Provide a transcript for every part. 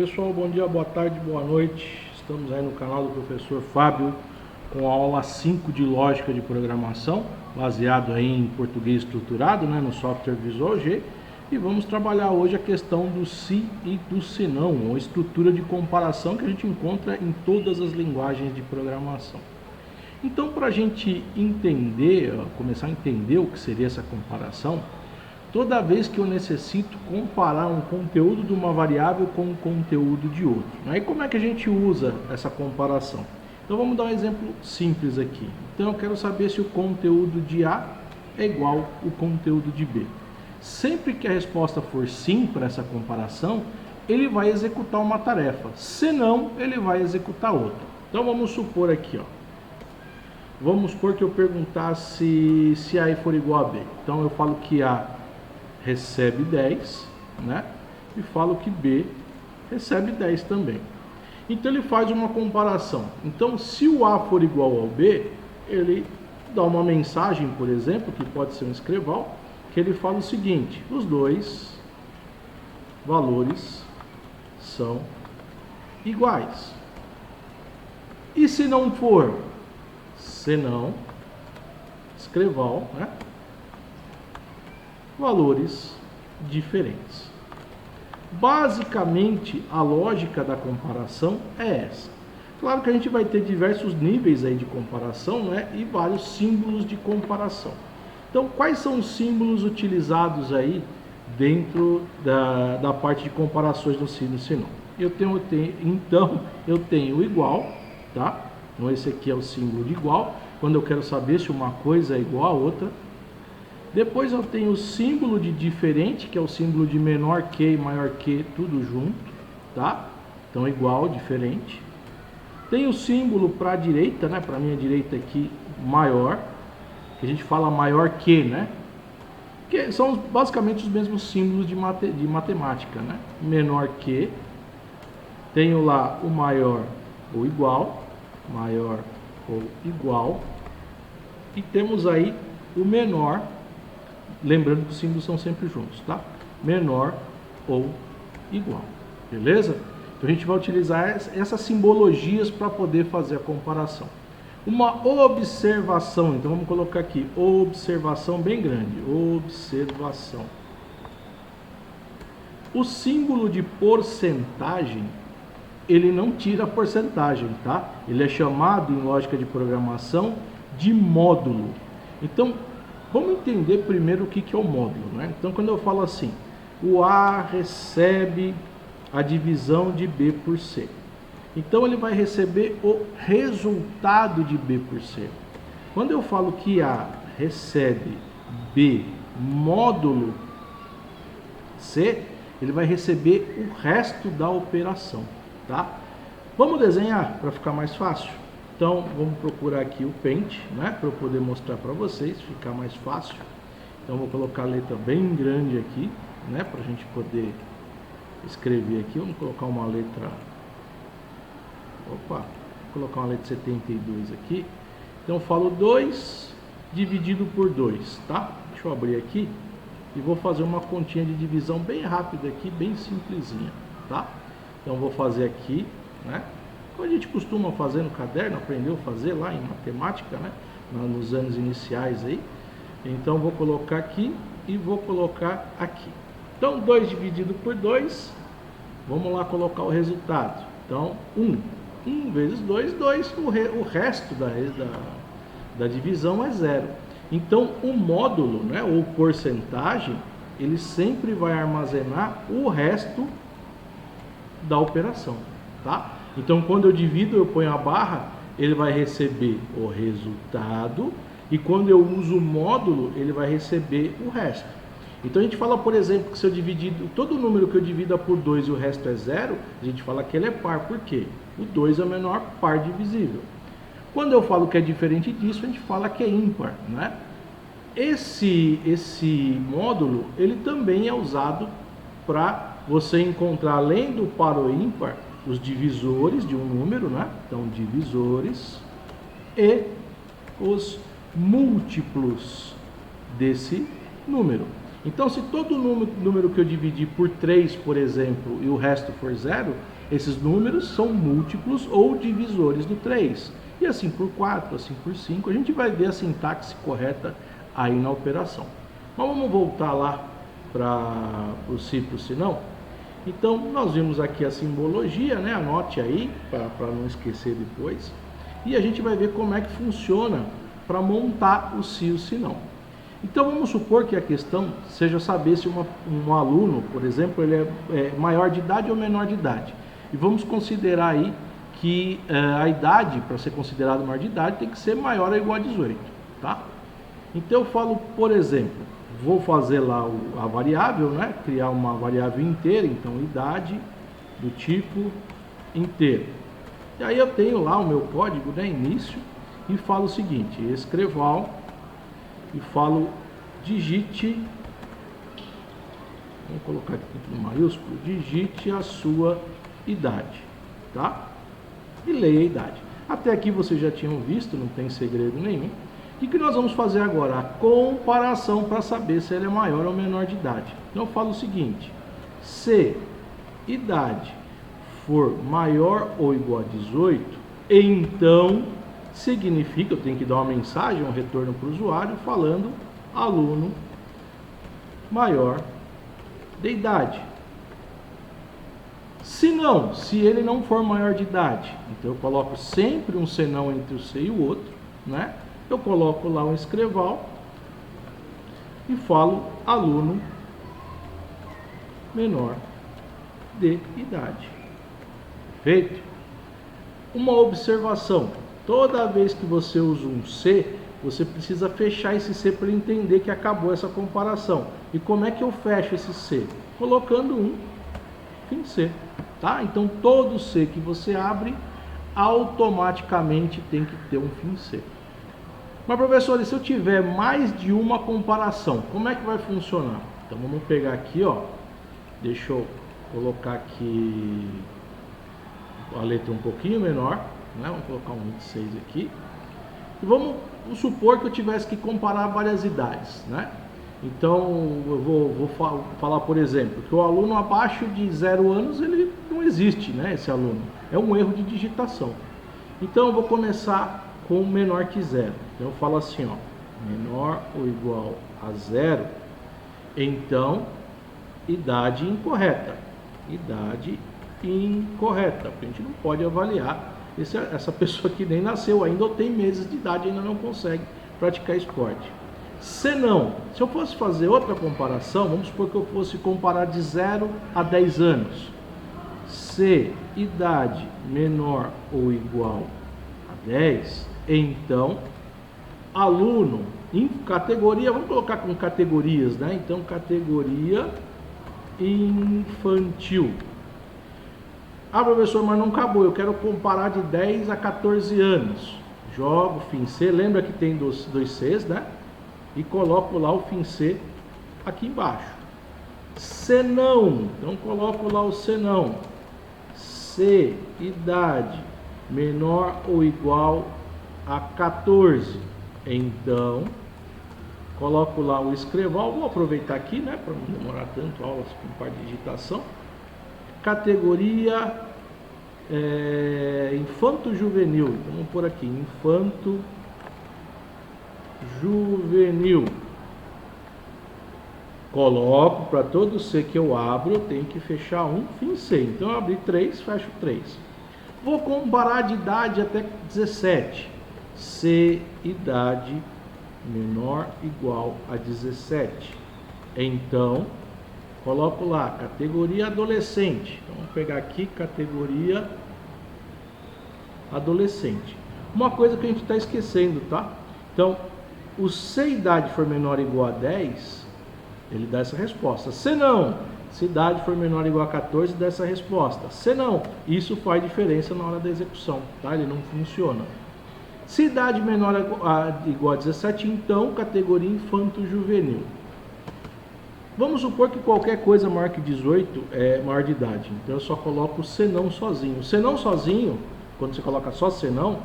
Pessoal, bom dia, boa tarde, boa noite. Estamos aí no canal do professor Fábio com a aula 5 de lógica de programação, baseado aí em português estruturado, no software Visual G. E vamos trabalhar hoje a questão do se e do se não, ou estrutura de comparação que a gente encontra em todas as linguagens de programação. Então, para a gente entender, começar a entender o que seria essa comparação, toda vez que eu necessito comparar um conteúdo de uma variável com um conteúdo de outro. E como é que a gente usa essa comparação? Então vamos dar um exemplo simples aqui. Então eu quero saber se o conteúdo de A é igual ao conteúdo de B. Sempre que a resposta for sim para essa comparação, ele vai executar uma tarefa. Se não, ele vai executar outra. Então vamos supor aqui, vamos supor que eu perguntasse se A for igual a B. Então eu falo que A recebe 10, e falo que B recebe 10 também. Então ele faz uma comparação. Então se o A for igual ao B, ele dá uma mensagem, por exemplo, que pode ser um escreval, que ele fala o seguinte: os dois valores são iguais. E se não for? Se não, escreval, valores diferentes. Basicamente, a lógica da comparação é essa. Claro que a gente vai ter diversos níveis aí de comparação, e vários símbolos de comparação. Então, quais são os símbolos utilizados aí dentro da parte de comparações do se e do se não? Eu tenho o igual, tá? Então, esse aqui é o símbolo de igual, quando eu quero saber se uma coisa é igual a outra. Depois eu tenho o símbolo de diferente, que é o símbolo de menor que e maior que, tudo junto, tá? Então igual, diferente. Tem o símbolo para a direita, para a minha direita aqui, maior, que a gente fala maior que, que são basicamente os mesmos símbolos de matemática, Menor que. Tenho lá o maior ou igual, maior ou igual. E temos aí o menor. Lembrando que os símbolos são sempre juntos, tá? Menor ou igual, beleza? Então a gente vai utilizar essas simbologias para poder fazer a comparação. Uma observação, então vamos colocar aqui, observação bem grande, observação. O símbolo de porcentagem, ele não tira a porcentagem, tá? Ele é chamado em lógica de programação de módulo. Então, vamos entender primeiro o que é o módulo, Então, quando eu falo assim, o A recebe a divisão de B por C. Então, ele vai receber o resultado de B por C. Quando eu falo que A recebe B módulo C, ele vai receber o resto da operação, tá? Vamos desenhar para ficar mais fácil? Então, vamos procurar aqui o Paint, para eu poder mostrar para vocês, ficar mais fácil. Então, vou colocar a letra bem grande aqui, para a gente poder escrever aqui. Vamos colocar uma letra... vou colocar uma letra 72 aqui. Então, eu falo 2 dividido por 2, tá? Deixa eu abrir aqui e vou fazer uma continha de divisão bem rápida aqui, bem simplesinha, tá? Então, vou fazer aqui, como a gente costuma fazer no caderno, aprendeu a fazer lá em matemática, nos anos iniciais aí. Então vou colocar aqui e vou colocar aqui. Então 2 dividido por 2, vamos lá colocar o resultado. Então 1 vezes 2, 2, o resto da divisão é 0. Então o módulo, ou porcentagem, ele sempre vai armazenar o resto da operação, tá? Então, quando eu divido, eu ponho a barra, ele vai receber o resultado, e quando eu uso o módulo, ele vai receber o resto. Então, a gente fala, por exemplo, que se eu dividir todo número que eu divida por 2 e o resto é 0, a gente fala que ele é par. Por quê? O 2 é o menor par divisível. Quando eu falo que é diferente disso, a gente fala que é ímpar, Esse módulo, ele também é usado para você encontrar, além do par ou ímpar, os divisores de um número, Então, divisores e os múltiplos desse número. Então, se todo número que eu dividir por 3, por exemplo, e o resto for 0, esses números são múltiplos ou divisores do 3. E assim por 4, assim por 5, a gente vai ver a sintaxe correta aí na operação. Mas vamos voltar lá para o se e para o se não. Então, nós vimos aqui a simbologia, né? Anote aí, para não esquecer depois. E a gente vai ver como é que funciona para montar o se e o se não. Então, vamos supor que a questão seja saber se um aluno, por exemplo, ele é maior de idade ou menor de idade. E vamos considerar aí que a idade, para ser considerado maior de idade, tem que ser maior ou igual a 18, tá? Então, eu falo, por exemplo, vou fazer lá a variável, né? Criar uma variável inteira, então idade do tipo inteiro. E aí eu tenho lá o meu código, né? Início, e falo o seguinte, escreval, e falo digite, vamos colocar aqui no maiúsculo, digite a sua idade, tá? E leia a idade. Até aqui vocês já tinham visto, não tem segredo nenhum. O que nós vamos fazer agora? A comparação para saber se ele é maior ou menor de idade. Então eu falo o seguinte, se idade for maior ou igual a 18, então significa, eu tenho que dar uma mensagem, um retorno para o usuário, falando aluno maior de idade. Se não, se ele não for maior de idade, então eu coloco sempre um senão entre o se e o outro, né? Eu coloco lá um escreval e falo aluno menor de idade. Perfeito? Uma observação. Toda vez que você usa um se, você precisa fechar esse se para entender que acabou essa comparação. E como é que eu fecho esse se? Colocando um fim se, tá? Então todo se que você abre, automaticamente tem que ter um fim se. Mas professor, e se eu tiver mais de uma comparação, como é que vai funcionar? Então vamos pegar aqui, ó, deixa eu colocar aqui a letra um pouquinho menor, né? Vamos colocar um 26 aqui. E vamos supor que eu tivesse que comparar várias idades, né? Então eu vou falar, por exemplo, que o aluno abaixo de 0 anos, ele não existe, né? Esse aluno. É um erro de digitação. Então eu vou começar com menor que 0. Então eu falo assim, ó, menor ou igual a 0, então idade incorreta. Idade incorreta, porque a gente não pode avaliar essa pessoa que nem nasceu ainda ou tem meses de idade e ainda não consegue praticar esporte. Se não, se eu fosse fazer outra comparação, vamos supor que eu fosse comparar de 0 a 10 anos. Se idade menor ou igual a 10, então aluno em categoria, vamos colocar com categorias, né? Então categoria infantil. Ah, professor, mas não acabou, eu quero comparar de 10 a 14 anos. Jogo fim C, lembra que tem dois Cs, né? E coloco lá o fim C aqui embaixo. Se não, então coloco lá o se não. Se idade menor ou igual a 14, então coloco lá o escreval. Vou aproveitar aqui, né, para não demorar tanto aulas com parte de digitação. Categoria infanto-juvenil. Então vamos pôr aqui infanto-juvenil. Coloco para todo C que eu abro, eu tenho que fechar um fim C. Então eu abri 3, fecho 3. Vou comparar de idade até 17. Se idade menor igual a 17. Então coloco lá, categoria adolescente. Então, vamos pegar aqui, categoria adolescente. Uma coisa que a gente está esquecendo, tá? Então, o se idade for menor ou igual a 10, ele dá essa resposta. Se não, se idade for menor ou igual a 14, dá essa resposta. Se não, isso faz diferença na hora da execução, tá? Ele não funciona. Se idade menor ou igual a 17, então, categoria infanto-juvenil. Vamos supor que qualquer coisa maior que 18 é maior de idade. Então eu só coloco o senão sozinho. O senão sozinho, quando você coloca só senão,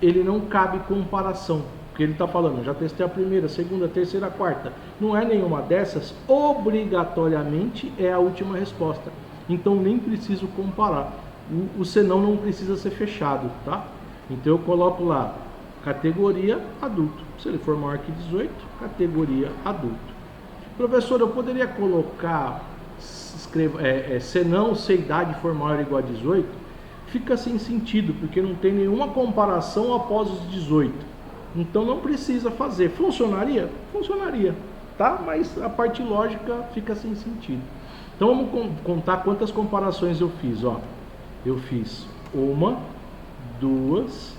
ele não cabe comparação. Porque ele está falando, já testei a primeira, segunda, terceira, quarta. Não é nenhuma dessas, obrigatoriamente é a última resposta. Então nem preciso comparar. O senão não precisa ser fechado, tá? Então eu coloco lá, categoria adulto. Se ele for maior que 18, categoria adulto. Professor, eu poderia colocar, senão se a idade for maior ou igual a 18? Fica sem sentido, porque não tem nenhuma comparação após os 18. Então não precisa fazer. Funcionaria? Funcionaria, tá? Mas a parte lógica fica sem sentido. Então vamos contar quantas comparações eu fiz, ó. Eu fiz 1, 2,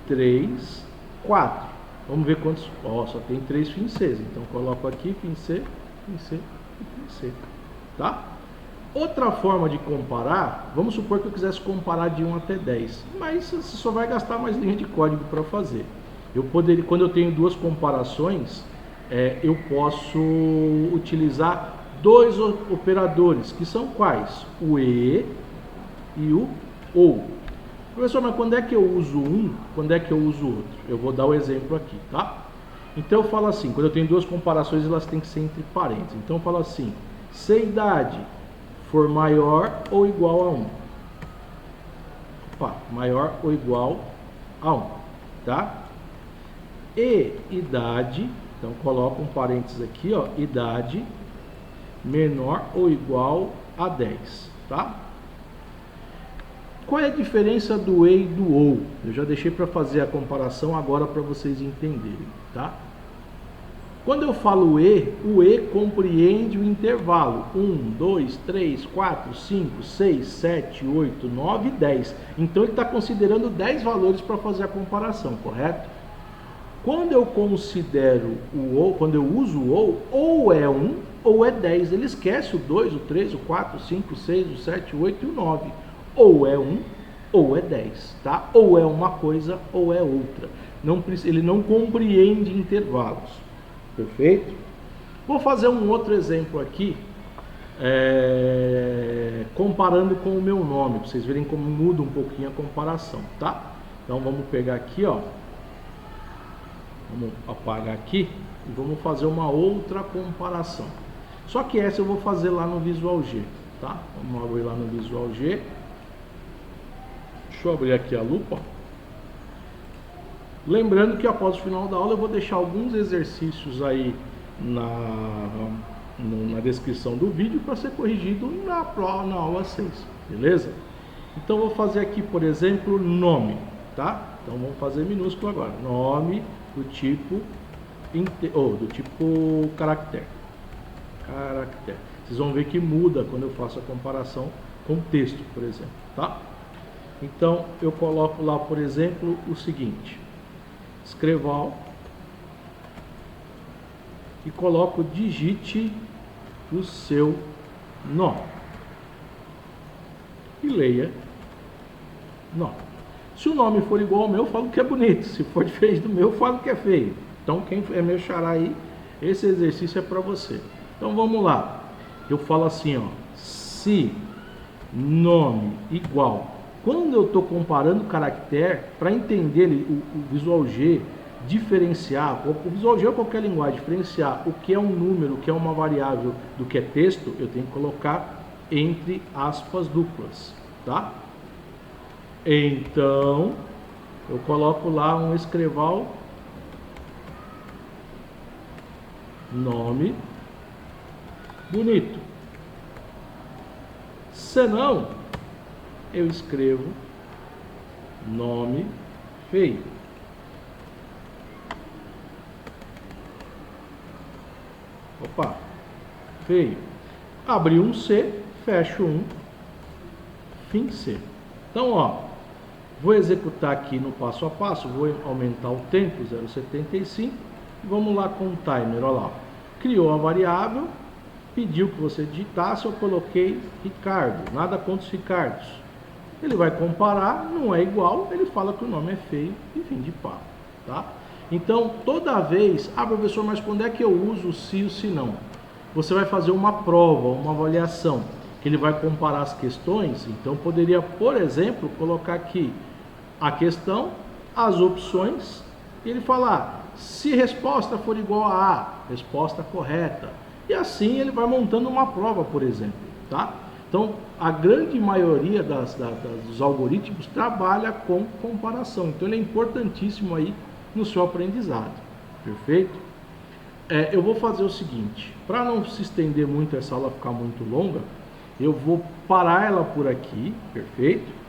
3, 4. Vamos ver quantos. Ó, só tem 3 fins C. Então coloco aqui fim C, fim C e fim C, tá? Outra forma de comparar, vamos supor que eu quisesse comparar de 1 até 10, mas você só vai gastar mais linha de código para fazer. Eu poderia, quando eu tenho duas comparações, eu posso utilizar dois operadores, que são quais? O e e o ou. Professor, mas quando é que eu uso um, quando é que eu uso o outro? Eu vou dar o exemplo aqui, tá? Então eu falo assim, quando eu tenho duas comparações, elas têm que ser entre parênteses. Então eu falo assim, se a idade for maior ou igual a 1. Opa, maior ou igual a 1, tá? E idade, então coloca um parênteses aqui, ó, idade menor ou igual a 10, tá? Qual é a diferença do e e do ou? Eu já deixei para fazer a comparação agora para vocês entenderem, tá? Quando eu falo o e compreende o intervalo 1, 2, 3, 4, 5, 6, 7, 8, 9, 10. Então ele está considerando 10 valores para fazer a comparação, correto? Quando eu considero o ou, quando eu uso o ou é 1 ou é 10. Ele esquece o 2, o 3, o 4, o 5, o 6, o 7, o 8 e o 9. Ou é 1 ou é 10, tá? Ou é uma coisa ou é outra. Ele não compreende intervalos. Perfeito? Vou fazer um outro exemplo aqui, comparando com o meu nome, para vocês verem como muda um pouquinho a comparação, tá? Então vamos pegar aqui, ó. Vamos apagar aqui e vamos fazer uma outra comparação. Só que essa eu vou fazer lá no Visual G, tá? Vamos abrir lá no Visual G. Deixa eu abrir aqui a lupa. Lembrando que após o final da aula eu vou deixar alguns exercícios aí na descrição do vídeo para ser corrigido na aula 6, beleza? Então eu vou fazer aqui, por exemplo, nome, tá? Então vamos fazer minúsculo agora. Nome do tipo caractere. Caractere. Vocês vão ver que muda quando eu faço a comparação com texto, por exemplo, tá? Então eu coloco lá, por exemplo, o seguinte: escreval e coloco digite o seu nome e leia nome. Se o nome for igual ao meu, eu falo que é bonito. Se for diferente do meu, eu falo que é feio. Então quem é meu xará aí, esse exercício é para você. Então vamos lá. Eu falo assim, ó, se nome igual. Quando eu estou comparando caractere, para entender o Visual G, diferenciar, o Visual G ou qualquer linguagem, diferenciar o que é um número, o que é uma variável do que é texto, eu tenho que colocar entre aspas duplas, tá? Então, eu coloco lá um escreval, nome, bonito. Se não, eu escrevo nome feio. Opa, feio. Abri um C, fecho um, fim C. Então, ó, vou executar aqui no passo a passo, vou aumentar o tempo, 0,75, e vamos lá com o timer, olha lá. Criou a variável, pediu que você digitasse, eu coloquei Ricardo, nada contra os Ricardos. Ele vai comparar, não é igual, ele fala que o nome é feio e fim de papo, tá? Então, toda vez, professor, mas quando é que eu uso o se e o se não? Você vai fazer uma prova, uma avaliação, que ele vai comparar as questões, então poderia, por exemplo, colocar aqui a questão, as opções, e ele falar, Se resposta for igual a A, resposta correta. E assim ele vai montando uma prova, por exemplo, tá? Então, a grande maioria dos algoritmos trabalha com comparação. Então, ele é importantíssimo aí no seu aprendizado. Perfeito? Eu vou fazer o seguinte, para não se estender muito, essa aula ficar muito longa, eu vou parar ela por aqui, perfeito?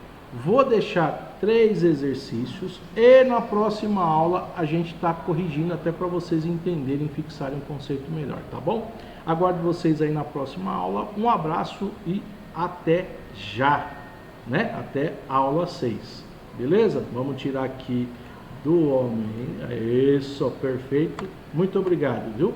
Vou deixar 3 exercícios e na próxima aula a gente está corrigindo até para vocês entenderem e fixarem um conceito melhor, tá bom? Aguardo vocês aí na próxima aula. Um abraço e até já, né? Até a aula 6, beleza? Vamos tirar aqui do homem. Isso, perfeito. Muito obrigado, viu?